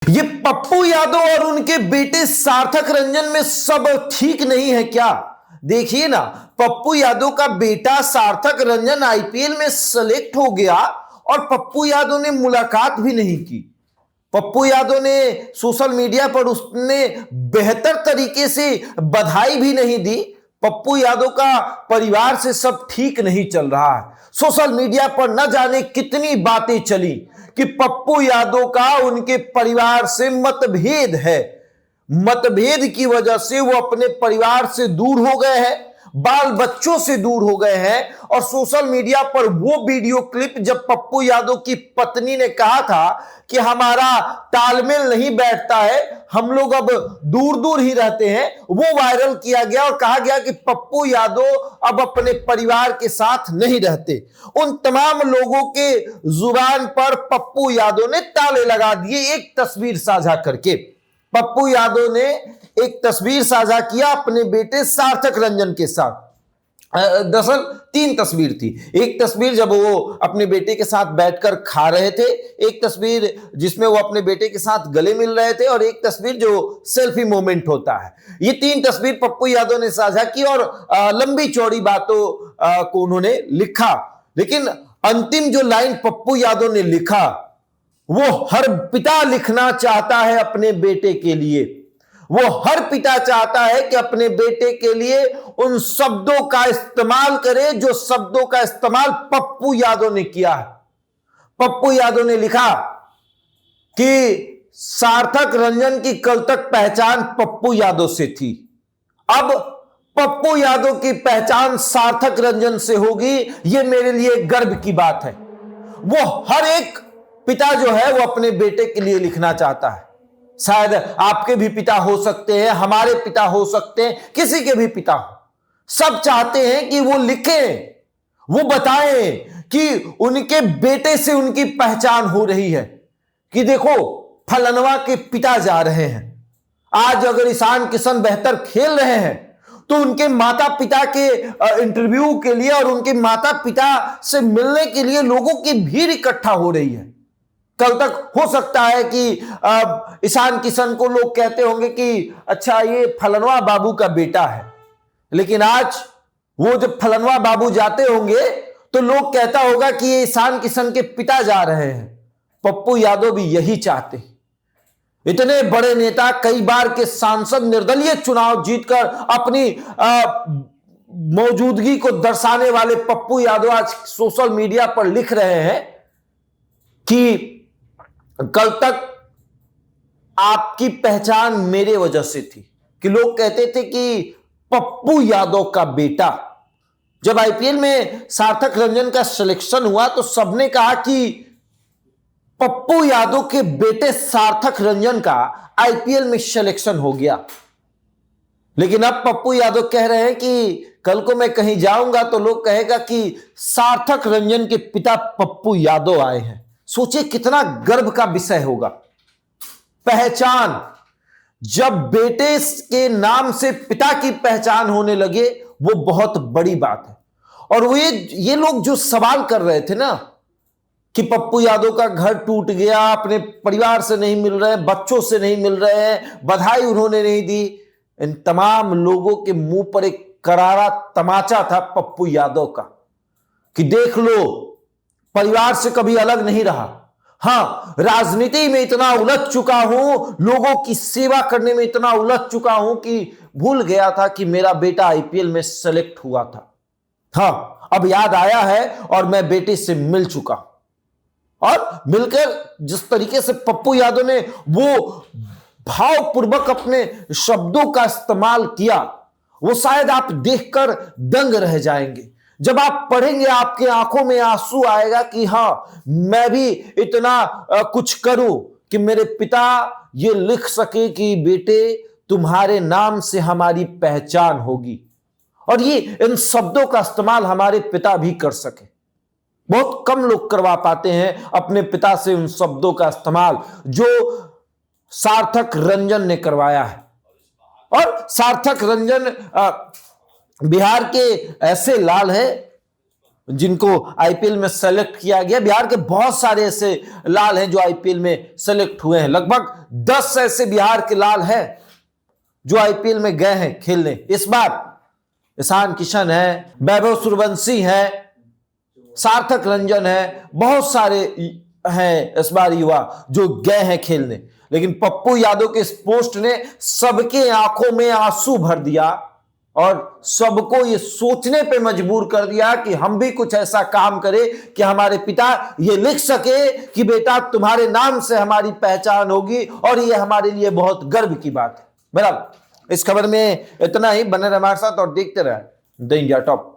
ये पप्पू यादव और उनके बेटे सार्थक रंजन में सब ठीक नहीं है क्या? देखिए ना, पप्पू यादव का बेटा सार्थक रंजन आईपीएल में सेलेक्ट हो गया और पप्पू यादव ने मुलाकात भी नहीं की। पप्पू यादव ने सोशल मीडिया पर उसने बेहतर तरीके से बधाई भी नहीं दी। पप्पू यादव का परिवार से सब ठीक नहीं चल रहा है। सोशल मीडिया पर न जाने कितनी बातें चली कि पप्पू यादव का उनके परिवार से मतभेद है। मतभेद की वजह से वो अपने परिवार से दूर हो गए हैं, बाल बच्चों से दूर हो गए हैं। और सोशल मीडिया पर वो वीडियो क्लिप जब पप्पू यादव की पत्नी ने कहा था कि हमारा तालमेल नहीं बैठता है, हम लोग अब दूर दूर ही रहते हैं, वो वायरल किया गया और कहा गया कि पप्पू यादव अब अपने परिवार के साथ नहीं रहते। उन तमाम लोगों के जुबान पर पप्पू यादव ने ताले लगा दिए एक तस्वीर साझा करके। पप्पू यादव ने एक तस्वीर साझा किया अपने बेटे सार्थक रंजन के साथ। दरअसल 3 तस्वीर थी। एक तस्वीर जब वो अपने बेटे के साथ बैठकर खा रहे थे, एक तस्वीर जिसमें वो अपने बेटे के साथ गले मिल रहे थे और एक तस्वीर जो सेल्फी मोमेंट होता है। ये 3 तस्वीर पप्पू यादव ने साझा की और लंबी चौड़ी बातों को उन्होंने लिखा। लेकिन अंतिम जो लाइन पप्पू यादव ने लिखा, वो हर पिता लिखना चाहता है अपने बेटे के लिए। वो हर पिता चाहता है कि अपने बेटे के लिए उन शब्दों का इस्तेमाल करे जो शब्दों का इस्तेमाल पप्पू यादव ने किया है। पप्पू यादव ने लिखा कि सार्थक रंजन की कल तक पहचान पप्पू यादव से थी, अब पप्पू यादव की पहचान सार्थक रंजन से होगी। यह मेरे लिए गर्व की बात है। वो हर एक पिता जो है वो अपने बेटे के लिए लिखना चाहता है। शायद आपके भी पिता हो सकते हैं, हमारे पिता हो सकते हैं, किसी के भी पिता हो। सब चाहते हैं कि वो लिखें, वो बताएं कि उनके बेटे से उनकी पहचान हो रही है, कि देखो फलनवा के पिता जा रहे हैं। आज अगर ईशान किशन बेहतर खेल रहे हैं तो उनके माता पिता के इंटरव्यू के लिए और उनके माता पिता से मिलने के लिए लोगों की भीड़ इकट्ठा हो रही है। कल तक हो सकता है कि ईशान किशन को लोग कहते होंगे कि अच्छा ये फलनवा बाबू का बेटा है, लेकिन आज वो जब फलनवा बाबू जाते होंगे तो लोग कहता होगा कि ये ईशान किशन के पिता जा रहे हैं। पप्पू यादव भी यही चाहते हैं। इतने बड़े नेता, कई बार के सांसद, निर्दलीय चुनाव जीतकर अपनी मौजूदगी को दर्शाने वाले पप्पू यादव आज सोशल मीडिया पर लिख रहे हैं कि कल तक आपकी पहचान मेरे वजह से थी। कि लोग कहते थे कि पप्पू यादव का बेटा। जब आईपीएल में सार्थक रंजन का सिलेक्शन हुआ तो सबने कहा कि पप्पू यादव के बेटे सार्थक रंजन का आईपीएल में सिलेक्शन हो गया। लेकिन अब पप्पू यादव कह रहे हैं कि कल को मैं कहीं जाऊंगा तो लोग कहेगा कि सार्थक रंजन के पिता पप्पू यादव आए हैं। सोचिए कितना गर्व का विषय होगा। पहचान, जब बेटे के नाम से पिता की पहचान होने लगे वो बहुत बड़ी बात है। और वो ये लोग जो सवाल कर रहे थे ना कि पप्पू यादव का घर टूट गया, अपने परिवार से नहीं मिल रहे, बच्चों से नहीं मिल रहे हैं, बधाई उन्होंने नहीं दी, इन तमाम लोगों के मुंह पर एक करारा तमाचा था पप्पू यादव का कि देख लो, परिवार से कभी अलग नहीं रहा। हां, राजनीति में इतना उलझ चुका हूं, लोगों की सेवा करने में इतना उलझ चुका हूं कि भूल गया था कि मेरा बेटा आईपीएल में सेलेक्ट हुआ था। हां, अब याद आया है और मैं बेटे से मिल चुका हूं। और मिलकर जिस तरीके से पप्पू यादव ने वो भावपूर्वक अपने शब्दों का इस्तेमाल किया, वो शायद आप देखकर दंग रह जाएंगे। जब आप पढ़ेंगे आपके आंखों में आंसू आएगा कि हां, मैं भी इतना कुछ करूं कि मेरे पिता ये लिख सके कि बेटे तुम्हारे नाम से हमारी पहचान होगी। और ये इन शब्दों का इस्तेमाल हमारे पिता भी कर सके। बहुत कम लोग करवा पाते हैं अपने पिता से उन शब्दों का इस्तेमाल जो सार्थक रंजन ने करवाया है। और सार्थक रंजन बिहार के ऐसे लाल हैं जिनको आईपीएल में सेलेक्ट किया गया। बिहार के बहुत सारे ऐसे लाल हैं जो आईपीएल में सेलेक्ट हुए हैं। लगभग 10 ऐसे बिहार के लाल हैं जो आईपीएल में गए हैं खेलने। इस बार ईशान किशन है, वैभव सूर्यवंशी है, सार्थक रंजन है, बहुत सारे हैं इस बार युवा जो गए हैं खेलने। लेकिन पप्पू यादव के इस पोस्ट ने सबके आंखों में आंसू भर दिया और सबको ये सोचने पे मजबूर कर दिया कि हम भी कुछ ऐसा काम करें कि हमारे पिता ये लिख सके कि बेटा तुम्हारे नाम से हमारी पहचान होगी और ये हमारे लिए बहुत गर्व की बात है। बराबर, इस खबर में इतना ही। बने रहे हमारे साथ और देखते रहे द इंडिया टॉप।